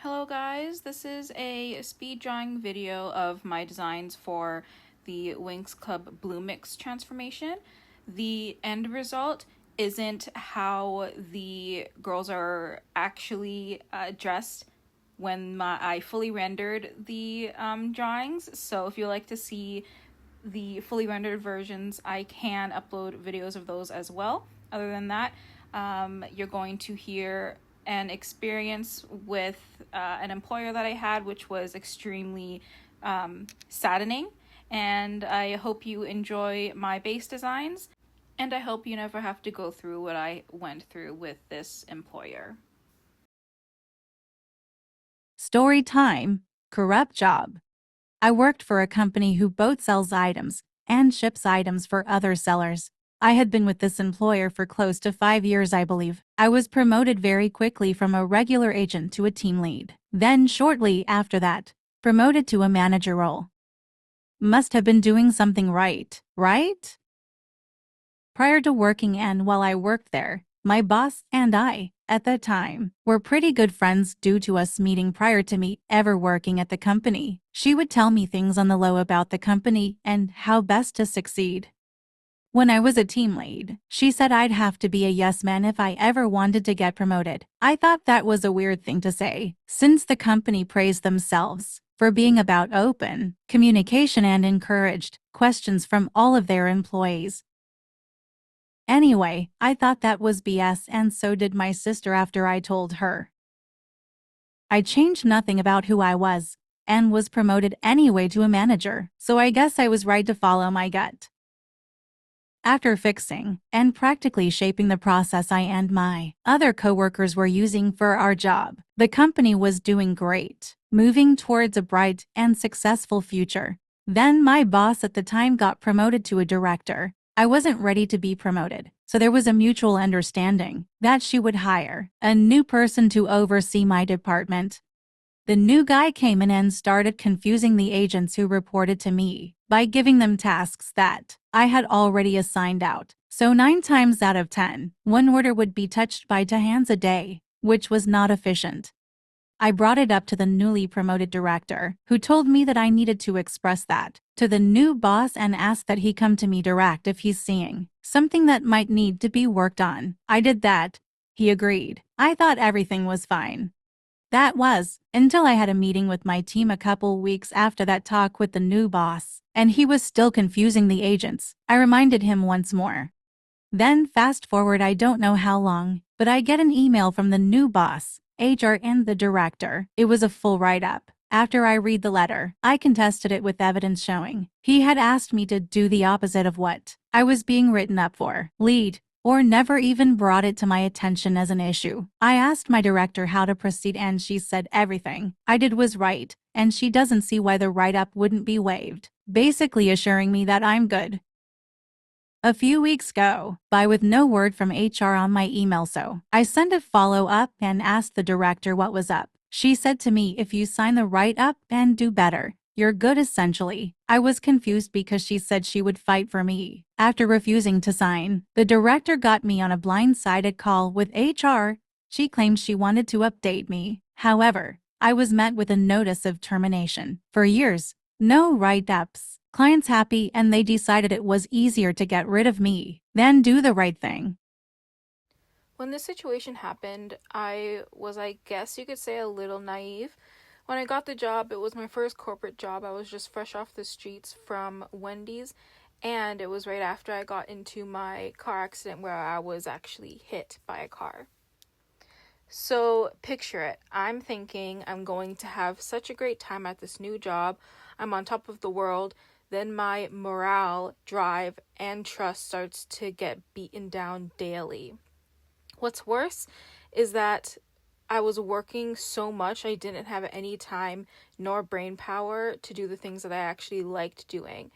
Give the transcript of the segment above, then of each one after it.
Hello guys, this is a speed drawing video of my designs for the Winx Club Bloomix transformation. The end result isn't how the girls are actually dressed when I fully rendered the drawings. So if you like to see the fully rendered versions, I can upload videos of those as well. Other than that, you're going to hear an experience with an employer that I had, which was extremely saddening. And I hope you enjoy my base designs, and I hope you never have to go through what I went through with this employer. Storytime, corrupt job. I worked for a company who both sells items and ships items for other sellers. I had been with this employer for close to 5 years, I believe. I was promoted very quickly from a regular agent to a team lead. Then, shortly after that, promoted to a manager role. Must have been doing something right, right? Prior to working and while I worked there, my boss and I, at the time, were pretty good friends due to us meeting prior to me ever working at the company. She would tell me things on the low about the company and how best to succeed. When I was a team lead, she said I'd have to be a yes man if I ever wanted to get promoted. I thought that was a weird thing to say, since the company praised themselves for being about open communication and encouraged questions from all of their employees. Anyway, I thought that was BS, and so did my sister after I told her. I changed nothing about who I was and was promoted anyway to a manager, so I guess I was right to follow my gut. After fixing and practically shaping the process I and my other coworkers were using for our job, the company was doing great, moving towards a bright and successful future. Then my boss at the time got promoted to a director. I wasn't ready to be promoted, so there was a mutual understanding that she would hire a new person to oversee my department. The new guy came in and started confusing the agents who reported to me by giving them tasks that I had already assigned out. So 9 times out of 10, one order would be touched by 2 hands a day, which was not efficient. I brought it up to the newly promoted director, who told me that I needed to express that to the new boss and ask that he come to me direct if he's seeing something that might need to be worked on. I did that. He agreed. I thought everything was fine. That was until I had a meeting with my team a couple weeks after that talk with the new boss, and he was still confusing the agents. I reminded him once more. Then fast forward, I don't know how long, but I get an email from the new boss, HR, and the director. It was a full write-up. After I read the letter, I contested it with evidence showing he had asked me to do the opposite of what I was being written up for. Lead, or never even brought it to my attention as an issue. I asked my director how to proceed, and she said everything I did was right, and she doesn't see why the write-up wouldn't be waived, basically assuring me that I'm good. A few weeks go by with no word from HR on my email, so I sent a follow-up and asked the director what was up. She said to me, if you sign the write-up and do better, you're good essentially. I was confused because she said she would fight for me. After refusing to sign, the director got me on a blindsided call with HR. She claimed she wanted to update me. However, I was met with a notice of termination. For years, no write-ups. Clients happy, and they decided it was easier to get rid of me than do the right thing. When this situation happened, I was, I guess you could say, a little naive. When I got the job, it was my first corporate job. I was just fresh off the streets from Wendy's, and it was right after I got into my car accident where I was actually hit by a car. So picture it. I'm thinking I'm going to have such a great time at this new job. I'm on top of the world. Then my morale, drive, and trust starts to get beaten down daily. What's worse is that I was working so much I didn't have any time nor brain power to do the things that I actually liked doing.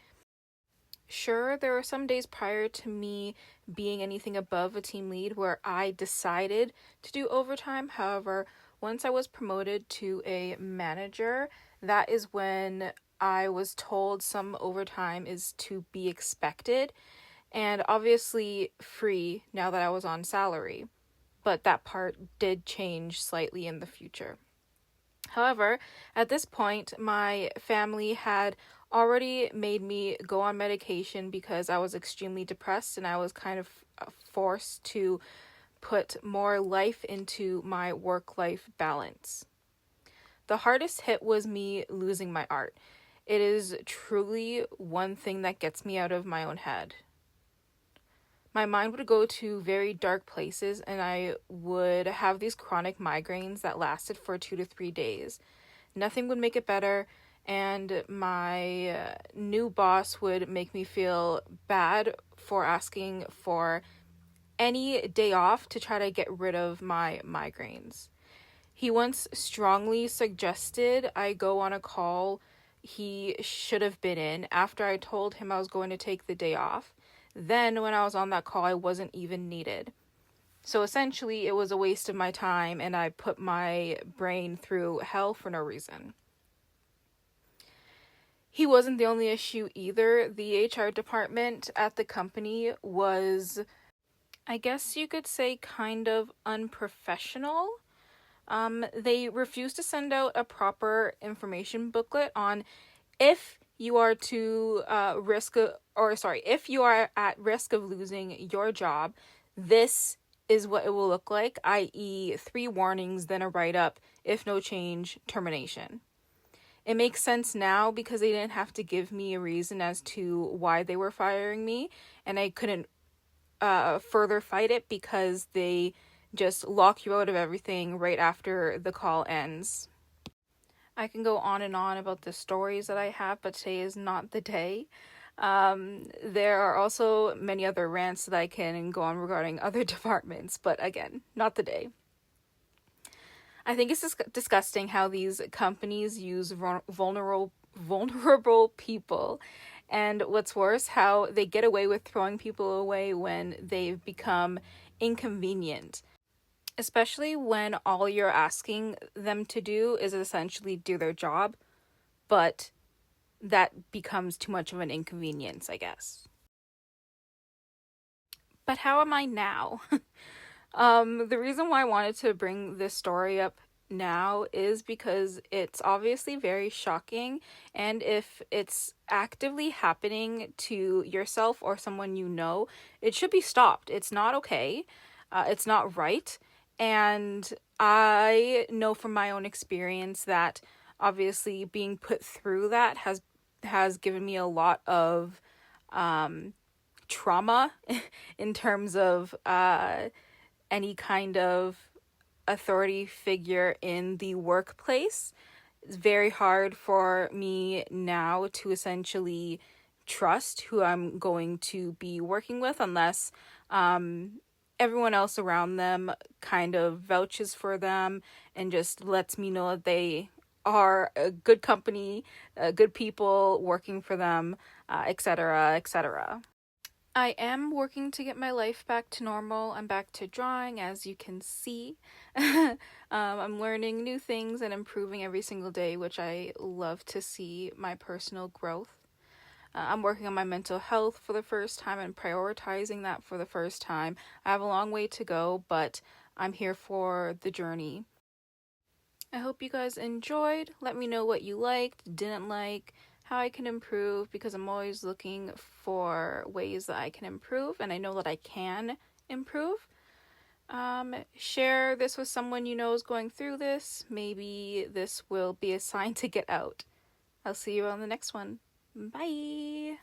Sure, there were some days prior to me being anything above a team lead where I decided to do overtime. However, once I was promoted to a manager, that is when I was told some overtime is to be expected, and obviously free now that I was on salary. But that part did change slightly in the future. However, at this point, my family had already made me go on medication because I was extremely depressed and I was kind of forced to put more life into my work life balance. The hardest hit was me losing my art. It is truly one thing that gets me out of my own head. My mind would go to very dark places and I would have these chronic migraines that lasted for 2 to 3 days. Nothing would make it better, and my new boss would make me feel bad for asking for any day off to try to get rid of my migraines. He once strongly suggested I go on a call he should have been in after I told him I was going to take the day off. Then, when I was on that call, I wasn't even needed. So essentially, it was a waste of my time, and I put my brain through hell for no reason. He wasn't the only issue either. The HR department at the company was, I guess you could say, kind of unprofessional. They refused to send out a proper information booklet on if you are to if you are at risk of losing your job, this is what it will look like, i.e., 3 warnings, then a write up, if no change, termination. It makes sense now because they didn't have to give me a reason as to why they were firing me, and I couldn't further fight it because they just lock you out of everything right after the call ends. I can go on and on about the stories that I have, but today is not the day. There are also many other rants that I can go on regarding other departments, but again, not the day. I think it's disgusting how these companies use vulnerable people, and what's worse, how they get away with throwing people away when they've become inconvenient, especially when all you're asking them to do is essentially do their job, but that becomes too much of an inconvenience, I guess. But how am I now? The reason why I wanted to bring this story up now is because it's obviously very shocking, and if it's actively happening to yourself or someone you know, it should be stopped. It's not okay. It's not right. And I know from my own experience that obviously being put through that has given me a lot of trauma in terms of any kind of authority figure in the workplace. It's very hard for me now to essentially trust who I'm going to be working with unless everyone else around them kind of vouches for them and just lets me know that they are a good company, good people working for them, etc., etc. I am working to get my life back to normal. I'm back to drawing, as you can see. I'm learning new things and improving every single day, which I love to see my personal growth. I'm working on my mental health for the first time and prioritizing that for the first time. I have a long way to go, but I'm here for the journey. I hope you guys enjoyed. Let me know what you liked, didn't like, how I can improve, because I'm always looking for ways that I can improve, and I know that I can improve. Share this with someone you know is going through this. Maybe this will be a sign to get out. I'll see you on the next one. Bye!